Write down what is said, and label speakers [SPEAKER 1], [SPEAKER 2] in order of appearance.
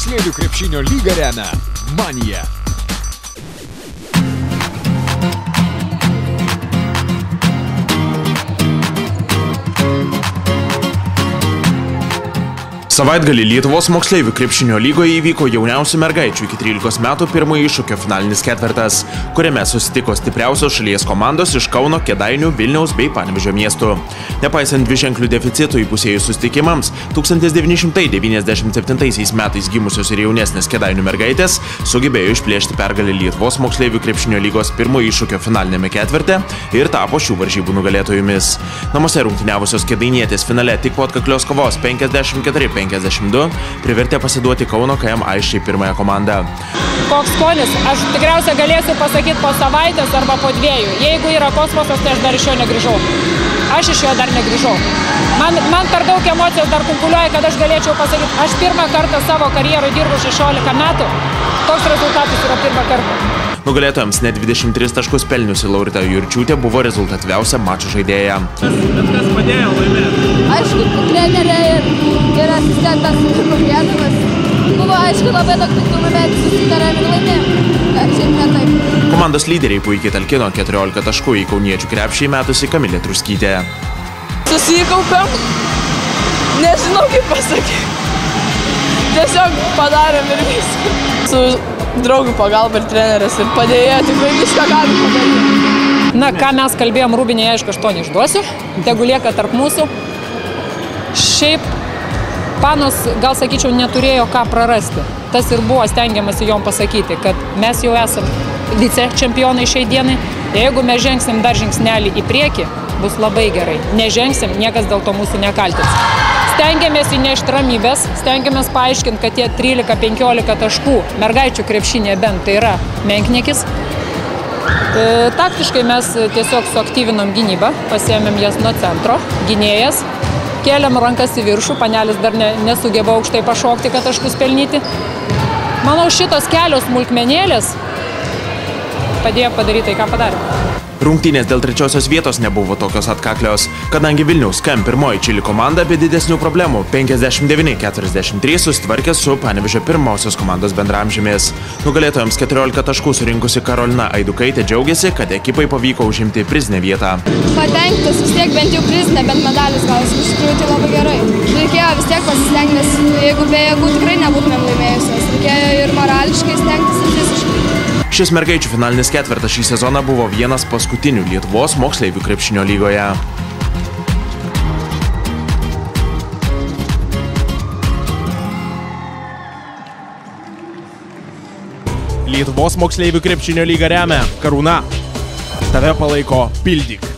[SPEAKER 1] Moksleivių krepšinio lygą remia Manija.
[SPEAKER 2] Savaitgalį Lietuvos moksleivių krepšinio lygoje įvyko jauniausių mergaičių iki 13 metų pirmojo iššūkio finalinis ketvirtas, kuriame susitiko stipriausios šalies komandos iš Kauno, Kėdainių, Vilniaus bei Panevėžio miestų. Nepaisant dviženklių deficitų įpusėjus susitikimams, 1997 metais gimusios ir jaunesnės Kėdainių mergaitės sugebėjo išplėšti pergalę Lietuvos moksleivių krepšinio lygos pirmojo iššūkio finalinėme ketvirte ir tapo šių varžybų nugalėtojomis. Namuose rungtyniavusios kėdainietės finale tik po atkaklios kovos 54-52 privertė pasiduoti Kauno KM Aisčiai pirmąją komandą.
[SPEAKER 3] Koks skonis, aš tikriausiai galėsiu pasakyti po savaitės arba po dviejų. Jeigu yra kosmosas, tai aš dar iš jo negrįžau. Aš iš jo dar negrįžau. Man per daug emocijos dar kunkuliuoja, kad aš galėčiau pasakyti, aš pirmą kartą savo karjerą dirbu 16 metų. Toks rezultatas yra pirmą kartą.
[SPEAKER 2] Nugalėtojams net 23 taškus pelniusi Laurita Jurčiūtė buvo rezultatyviausia mačo žaidėja.
[SPEAKER 4] Bet kas padėjo laimėti?
[SPEAKER 5] Aišku, trenerė ir asistentas Kuprianovas. Buvo, aišku, labai daug piktumų, bet susitarėm ir laimėjom. Šiandien taip.
[SPEAKER 2] Komandos lyderiai puikiai talkino 14 taškų į kauniečių krepšį įmetusi Kamilė Truskytė.
[SPEAKER 6] Susikaupėm, nežinau kaip pasakyti. Tiesiog padarėm ir viską. Su draugų pagalba ir treneris ir padėjo, tikrai viską galim padaryti.
[SPEAKER 3] Na, ką mes kalbėjom Rūbinėje, aišku, aš to neišduosiu. Tegu lieka tarp mūsų. Šiaip panos, gal sakyčiau, neturėjo ką prarasti. Tas ir buvo stengiamasi jom pasakyti, kad mes jau esam vice čempionai šiai dienai. Jeigu mes žengsim dar žingsnelį į priekį, bus labai gerai. Nežengsim, niekas dėl to mūsų nekaltins. Stengiamės įnešti ramybės, stengiamės paaiškinti, kad tie 13-15 taškų mergaičių krepšinėje bent tai yra menkniekis. Taktiškai mes tiesiog suaktyvinom gynybą, pasiėmėm jas nuo centro, gynėjas, kėlėm rankas į viršų, panelis dar nesugeba aukštai pašokti, kad taškus pelnyti. Manau, šitos kelios smulkmenėlės padėjo padaryti tai, ką padarė.
[SPEAKER 2] Rungtynės dėl trečiosios vietos nebuvo tokios atkaklios, kadangi Vilniaus KM pirmoji Čili komanda be didesnių problemų 59-43 susitvarkė su Panevėžio pirmosios komandos bendramžėmis. Nugalėtojams 14 taškų surinkusi Karolina Aidukaitė džiaugiasi, kad ekipai pavyko užimti prizinę vietą.
[SPEAKER 5] Patenkintas vis tiek bent jau prizinę, bent medalis gausim, iš tikrųjų tai labai gerai. Reikėjo vis tiek pasistengti, nes jeigu be jėgų tikrai nebūtumėm laimėjusios. Reikėjo ir morališkai stengtis ir fiziškai.
[SPEAKER 2] Šis mergaičių finalinis ketvirtas šį sezoną buvo vienas paskutinių Lietuvos moksleivių krepšinio lygoje.
[SPEAKER 4] Lietuvos moksleivių krepšinio lygą remia Karūna. Tave palaiko Pildyk.